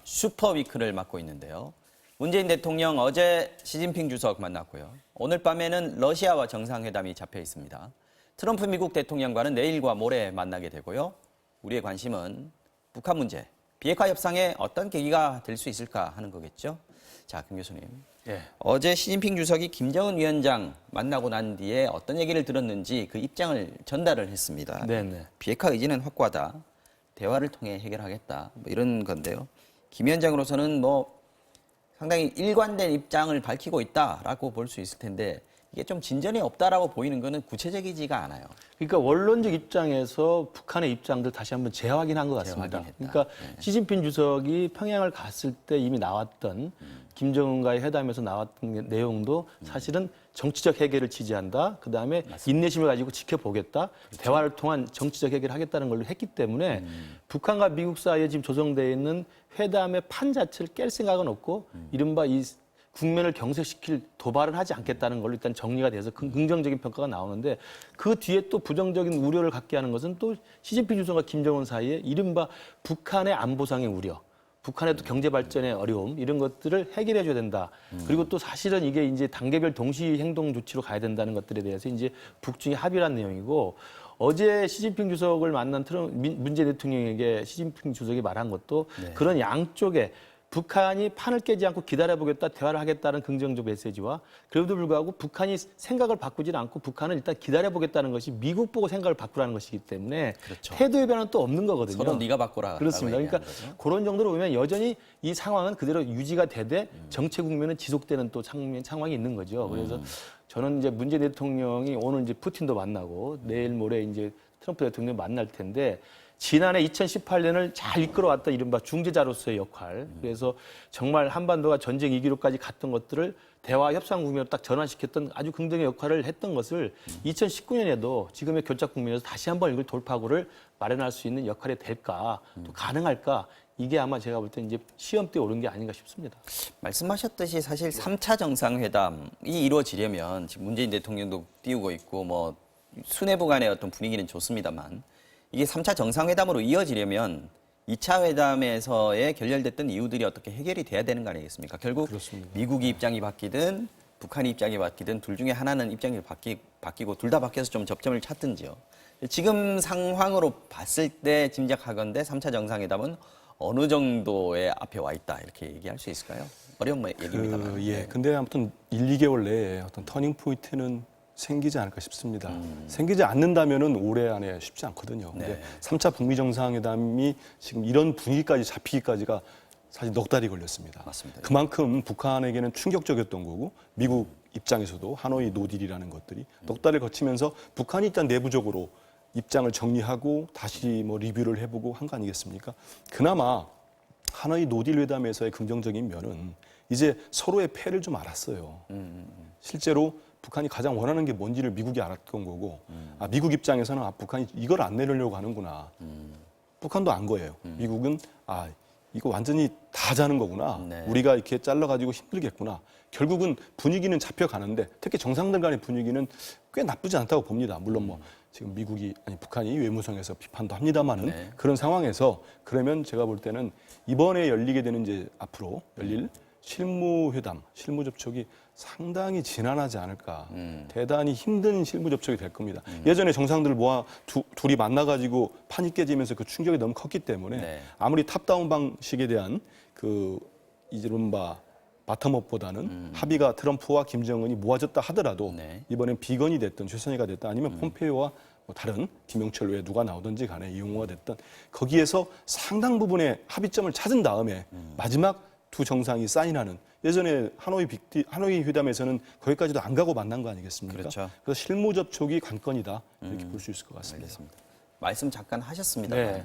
슈퍼위크를 맞고 있는데요. 문재인 대통령 어제 시진핑 주석 만났고요. 오늘 밤에는 러시아와 정상회담이 잡혀 있습니다. 트럼프 미국 대통령과는 내일과 모레 만나게 되고요. 우리의 관심은 북한 문제, 비핵화 협상에 어떤 계기가 될 수 있을까 하는 거겠죠. 자, 김 교수님. 예. 어제 시진핑 주석이 김정은 위원장 만나고 난 뒤에 어떤 얘기를 들었는지 그 입장을 전달을 했습니다. 네네. 비핵화 의지는 확고하다. 대화를 통해 해결하겠다. 뭐 이런 건데요. 김 위원장으로서는 뭐 상당히 일관된 입장을 밝히고 있다라고 볼 수 있을 텐데 이게 좀 진전이 없다라고 보이는 거는 구체적이지가 않아요. 그러니까 원론적 입장에서 북한의 입장들 다시 한번 재확인한 것 같습니다. 재확인했다. 그러니까 네. 시진핑 주석이 평양을 갔을 때 이미 나왔던 김정은과의 회담에서 나왔던 내용도 사실은 정치적 해결을 지지한다. 그다음에 인내심을 가지고 지켜보겠다. 그렇죠. 대화를 통한 정치적 해결을 하겠다는 걸로 했기 때문에 북한과 미국 사이에 지금 조성되어 있는 회담의 판 자체를 깰 생각은 없고 이른바 이 국면을 경색시킬 도발은 하지 않겠다는 걸로 일단 정리가 돼서 긍정적인 평가가 나오는데 그 뒤에 또 부정적인 우려를 갖게 하는 것은 또 시진핑 주석과 김정은 사이에 이른바 북한의 안보상의 우려, 북한의 또 경제 발전의 어려움 이런 것들을 해결해 줘야 된다. 그리고 또 사실은 이게 이제 단계별 동시 행동 조치로 가야 된다는 것들에 대해서 이제 북중이 합의한 내용이고 어제 시진핑 주석을 만난 문재인 대통령에게 시진핑 주석이 말한 것도 그런 양쪽에 북한이 판을 깨지 않고 기다려보겠다, 대화를 하겠다는 긍정적 메시지와 그래도 불구하고 북한이 생각을 바꾸지 않고 북한은 일단 기다려보겠다는 것이 미국 보고 생각을 바꾸라는 것이기 때문에 그렇죠. 태도의 변화는 또 없는 거거든요. 서로 네가 바꿔라. 그렇습니다. 그러니까 그런 정도로 보면 여전히 이 상황은 그대로 유지가 되되 정체 국면은 지속되는 또 상황이 있는 거죠. 그래서 저는 이제 문재인 대통령이 오늘 이제 푸틴도 만나고 내일 모레 이제 트럼프 대통령 만날 텐데 지난해 2018년을 잘 이끌어왔던 이른바 중재자로서의 역할. 그래서 정말 한반도가 전쟁 위기로까지 갔던 것들을 대화 협상 국면으로 딱 전환시켰던 아주 긍정의 역할을 했던 것을 2019년에도 지금의 교착 국면에서 다시 한번 이걸 돌파구를 마련할 수 있는 역할이 될까, 또 가능할까. 이게 아마 제가 볼 때 이제 시험대에 오른 게 아닌가 싶습니다. 말씀하셨듯이 사실 3차 정상회담이 이루어지려면 지금 문재인 대통령도 띄우고 있고 뭐 수뇌부 간의 어떤 분위기는 좋습니다만 이게 3차 정상회담으로 이어지려면 2차 회담에서의 결렬됐던 이유들이 어떻게 해결이 돼야 되는 거 아니겠습니까? 결국 그렇습니다. 미국이 입장이 바뀌든 북한이 입장이 바뀌든 둘 중에 하나는 입장이 바뀌고 둘 다 바뀌어서 좀 접점을 찾든지요. 지금 상황으로 봤을 때 짐작하건대 3차 정상회담은 어느 정도의 앞에 와 있다 이렇게 얘기할 수 있을까요? 어려운 얘기입니다만. 예. 근데 아무튼 1, 2개월 내에 어떤 터닝 포인트는 생기지 않을까 싶습니다. 생기지 않는다면은 올해 안에 쉽지 않거든요. 근데 네. 3차 북미 정상회담이 지금 이런 분위기까지 잡히기까지가 사실 넉 달이 걸렸습니다. 맞습니다. 그만큼 북한에게는 충격적이었던 거고 미국 입장에서도 하노이 노딜이라는 것들이 넉 달을 거치면서 북한이 일단 내부적으로 입장을 정리하고 다시 뭐 리뷰를 해보고 한 거 아니겠습니까? 그나마 하노이 노딜 회담에서의 긍정적인 면은 이제 서로의 패를 좀 알았어요. 실제로 북한이 가장 원하는 게 뭔지를 미국이 알았던 거고 미국 입장에서는 북한이 이걸 안 내려려고 하는구나. 북한도 안 거예요. 미국은 이거 완전히 다 자는 거구나. 네. 우리가 이렇게 잘라가지고 힘들겠구나. 결국은 분위기는 잡혀가는데 특히 정상들 간의 분위기는 꽤 나쁘지 않다고 봅니다. 물론 뭐 지금 북한이 외무성에서 비판도 합니다만은 네. 그런 상황에서 그러면 제가 볼 때는 이번에 열리게 되는 이제 앞으로 열릴 실무회담, 실무 접촉이 상당히 지난하지 않을까. 대단히 힘든 실무 접촉이 될 겁니다. 예전에 정상들 모아 둘이 만나가지고 판이 깨지면서 그 충격이 너무 컸기 때문에 네. 아무리 탑다운 방식에 대한 그 이른바 바텀업보다는 합의가 트럼프와 김정은이 모아졌다 하더라도 네. 이번엔 비건이 됐든 최선희가 됐든 아니면 폼페이오와 뭐 다른 김영철 외에 누가 나오든지 간에 이용호가 됐든 거기에서 상당 부분의 합의점을 찾은 다음에 마지막 두 정상이 사인하는 예전에 하노이 회담에서는 거기까지도 안 가고 만난 거 아니겠습니까? 그렇죠. 그래서 실무 접촉이 관건이다 이렇게 볼 수 있을 것 같습니다. 알겠습니다. 말씀 잠깐 하셨습니다만 네.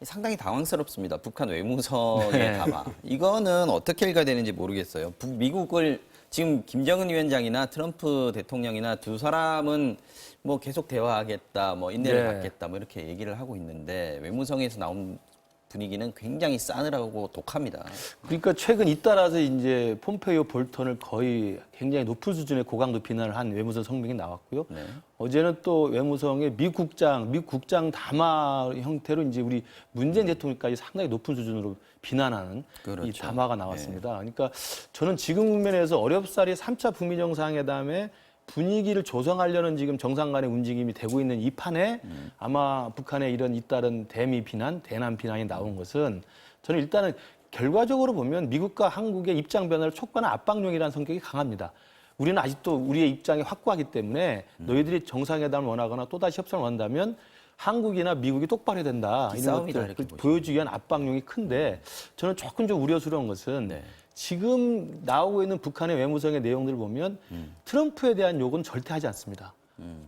상당히 당황스럽습니다. 북한 외무성의 담화. 이거는 어떻게 읽어야 되는지 모르겠어요. 미국을 지금 김정은 위원장이나 트럼프 대통령이나 두 사람은 뭐 계속 대화하겠다, 뭐 인내를 갖겠다, 뭐 이렇게 얘기를 하고 있는데 외무성에서 나온 분위기는 굉장히 싸늘하고 독합니다. 그러니까 최근 잇따라서 이제 폼페이오 볼턴을 거의 굉장히 높은 수준의 고강도 비난을 한 외무성 성명이 나왔고요. 네. 어제는 또 외무성의 미 국장 담화 형태로 이제 우리 문재인 대통령까지 상당히 높은 수준으로 비난하는 이 그렇죠. 담화가 나왔습니다. 그러니까 저는 지금 국면에서 어렵사리 3차 북미 정상회담에 분위기를 조성하려는 지금 정상 간의 움직임이 되고 있는 이 판에 아마 북한의 이런 잇따른 대미 비난, 대남 비난이 나온 것은 저는 일단은 결과적으로 보면 미국과 한국의 입장 변화를 촉구하는 압박용이라는 성격이 강합니다. 우리는 아직도 우리의 입장이 확고하기 때문에 너희들이 정상회담을 원하거나 또다시 협상을 원한다면 한국이나 미국이 똑바로 해야 된다. 이런 기싸움이다, 것들 이렇게 보여주기 위한 압박용이 큰데 저는 조금 좀 우려스러운 것은 네. 지금 나오고 있는 북한의 외무성의 내용들을 보면 트럼프에 대한 요구는 절대 하지 않습니다.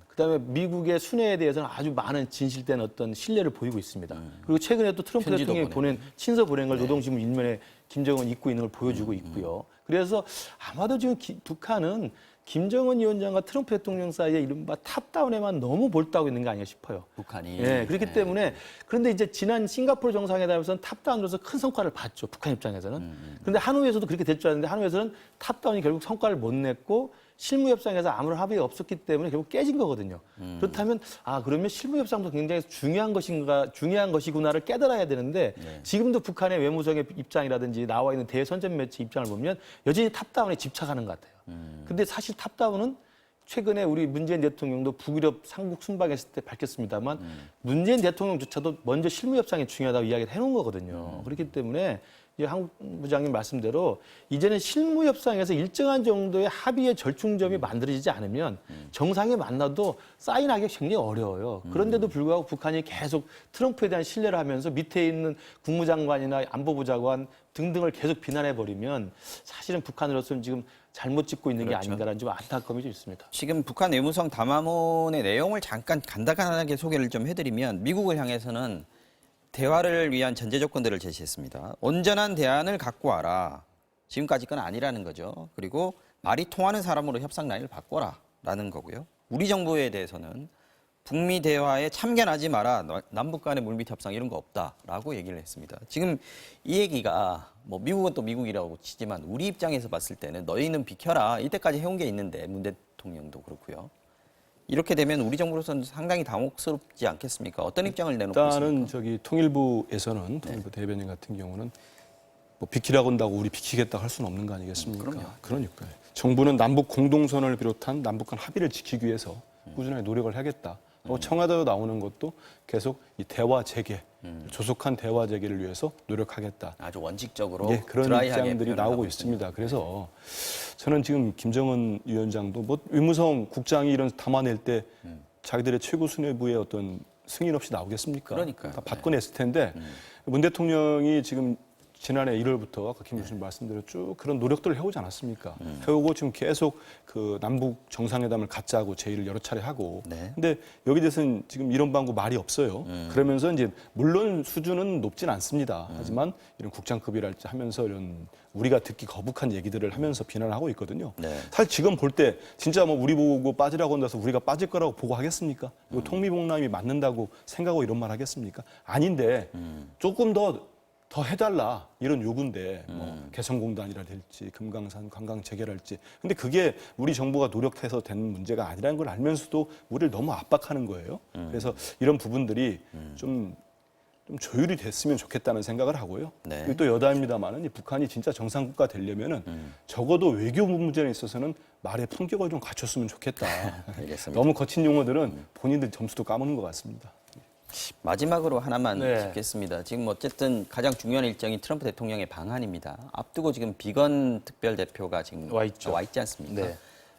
그다음에 미국의 순회에 대해서는 아주 많은 진실된 어떤 신뢰를 보이고 있습니다. 그리고 최근에 또 트럼프 편지도 대통령이 보낸 친서 보낸 걸 노동신문 일면에 김정은 입고 있는 걸 보여주고 있고요. 그래서 아마도 지금 북한은 김정은 위원장과 트럼프 대통령 사이에 이른바 탑다운에만 너무 몰두하고 있는 게 아닌가 싶어요. 북한이. 예, 그렇기 때문에 그런데 이제 지난 싱가포르 정상회담에서는 탑다운으로서 큰 성과를 봤죠. 북한 입장에서는. 그런데 하노이에서도 그렇게 될 줄 알았는데 하노이에서는 탑다운이 결국 성과를 못 냈고 실무 협상에서 아무런 합의가 없었기 때문에 결국 깨진 거거든요. 그렇다면 그러면 실무 협상도 굉장히 중요한 것이구나를 깨달아야 되는데 지금도 북한의 외무성의 입장이라든지 나와 있는 대선전 매체 입장을 보면 여전히 탑다운에 집착하는 것 같아요. 근데 사실 탑다운은 최근에 우리 문재인 대통령도 북유럽 삼국 순방했을 때 밝혔습니다만 문재인 대통령조차도 먼저 실무 협상이 중요하다고 이야기를 해놓은 거거든요. 그렇기 때문에 이제 한국 부장님 말씀대로 이제는 실무 협상에서 일정한 정도의 합의의 절충점이 만들어지지 않으면 정상에 만나도 사인하기가 굉장히 어려워요. 그런데도 불구하고 북한이 계속 트럼프에 대한 신뢰를 하면서 밑에 있는 국무장관이나 안보부 장관 등등을 계속 비난해버리면 사실은 북한으로서는 지금 잘못 짚고 있는 게 아닌가라는 좀 안타까움이 좀 있습니다. 지금 북한 외무성 담화문의 내용을 잠깐 간단하게 소개를 좀 해드리면 미국을 향해서는 대화를 위한 전제 조건들을 제시했습니다. 온전한 대안을 갖고 와라. 지금까지 건 아니라는 거죠. 그리고 말이 통하는 사람으로 협상 라인을 바꿔라 라는 거고요. 우리 정부에 대해서는 북미 대화에 참견하지 마라. 남북 간의 물밑 협상 이런 거 없다라고 얘기를 했습니다. 지금 이 얘기가 뭐 미국은 또 미국이라고 치지만 우리 입장에서 봤을 때는 너희는 비켜라. 이때까지 해온 게 있는데 문 대통령도 그렇고요. 이렇게 되면 우리 정부로서는 상당히 당혹스럽지 않겠습니까? 어떤 입장을 내놓고 일단은 있습니까? 통일부에서는 통일부 대변인 같은 경우는 뭐 비키라고 한다고 우리 비키겠다 할 수는 없는 거 아니겠습니까? 그럼요. 그러니까요. 정부는 남북 공동선을 비롯한 남북 간 합의를 지키기 위해서 꾸준하게 노력을 하겠다. 청와대로 나오는 것도 계속 이 대화 재개, 조속한 대화 재개를 위해서 노력하겠다. 아주 원칙적으로 예, 그런 드라이하게 입장들이 표현을 나오고 하고 있습니다. 그래서 저는 지금 김정은 위원장도 뭐 외무성 국장이 이런 담아낼 때 자기들의 최고 수뇌부의 어떤 승인 없이 나오겠습니까? 그러니까요. 다 받고 냈을 텐데 문 대통령이 지금 지난해 1월부터 아까 김 교수님 말씀대로 쭉 그런 노력들을 해오지 않았습니까? 해오고 지금 계속 그 남북 정상회담을 갖자고 제의를 여러 차례 하고. 네. 근데 여기 대해서는 지금 이런 방구 말이 없어요. 그러면서 이제 물론 수준은 높진 않습니다. 하지만 이런 국장급이랄지 하면서 이런 우리가 듣기 거북한 얘기들을 하면서 비난을 하고 있거든요. 네. 사실 지금 볼 때 진짜 뭐 우리 보고 빠지라고 한다서 우리가 빠질 거라고 보고 하겠습니까? 이거 통미봉남이 맞는다고 생각하고 이런 말 하겠습니까? 아닌데 조금 더 해달라 이런 요구인데 뭐 개성공단이라든지 금강산 관광 재개랄지 근데 그게 우리 정부가 노력해서 된 문제가 아니라는 걸 알면서도 우리를 너무 압박하는 거예요. 그래서 이런 부분들이 좀 조율이 됐으면 좋겠다는 생각을 하고요. 네. 그리고 또 여담입니다만은 이 북한이 진짜 정상국가 되려면은 적어도 외교 문제에 있어서는 말의 품격을 좀 갖췄으면 좋겠다. 알겠습니다. 너무 거친 용어들은 본인들 점수도 까먹는 것 같습니다. 마지막으로 하나만 네. 짚겠습니다. 지금 어쨌든 가장 중요한 일정이 트럼프 대통령의 방한입니다. 앞두고 지금 비건 특별대표가 지금 와 있죠. 와 있지 않습니까? 네.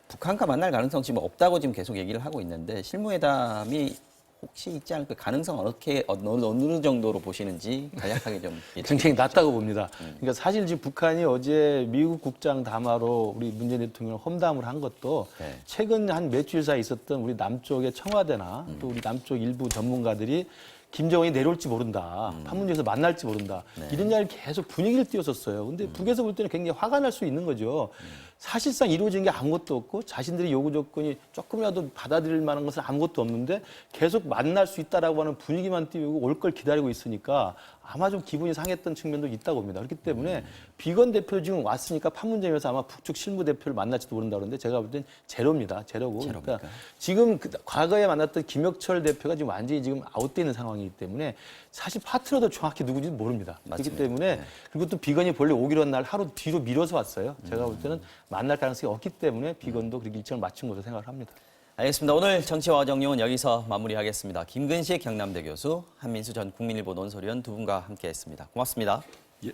북한과 만날 가능성 지금 없다고 지금 계속 얘기를 하고 있는데 실무회담이 혹시 있지 않을까 가능성 어느 정도로 보시는지 간략하게 좀 굉장히 낮다고 봅니다. 그러니까 사실 지금 북한이 어제 미국 국장 담화로 우리 문재인 대통령을 험담을 한 것도 네. 최근 한 며칠 사이 있었던 우리 남쪽의 청와대나 또 우리 남쪽 일부 전문가들이 김정은이 내려올지 모른다. 판문점에서 만날지 모른다. 이런 이야기를 계속 분위기를 띄웠었어요. 근데 북에서 볼 때는 굉장히 화가 날 수 있는 거죠. 사실상 이루어진 게 아무것도 없고 자신들의 요구 조건이 조금이라도 받아들일 만한 것은 아무것도 없는데 계속 만날 수 있다라고 하는 분위기만 띄우고 올 걸 기다리고 있으니까 아마 좀 기분이 상했던 측면도 있다고 봅니다. 그렇기 때문에 비건 대표 지금 왔으니까 판문점에서 아마 북측 실무 대표를 만날지도 모른다 그러는데 제가 볼 땐 제로입니다. 제로고. 그러니까 지금 과거에 만났던 김혁철 대표가 지금 완전히 지금 아웃되어 있는 상황이기 때문에 사실 파트너도 정확히 누구인지 모릅니다. 맞습니다. 그렇기 때문에 그리고 또 비건이 본래 오기로 한 날 하루 뒤로 미뤄서 왔어요. 제가 볼 때는 만날 가능성이 없기 때문에 비건도 그렇게 일정을 맞춘 것으로 생각을 합니다. 알겠습니다. 오늘 정치와 정용은 여기서 마무리하겠습니다. 김근식 경남대 교수, 한민수 전 국민일보 논설위원 두 분과 함께했습니다. 고맙습니다. 예.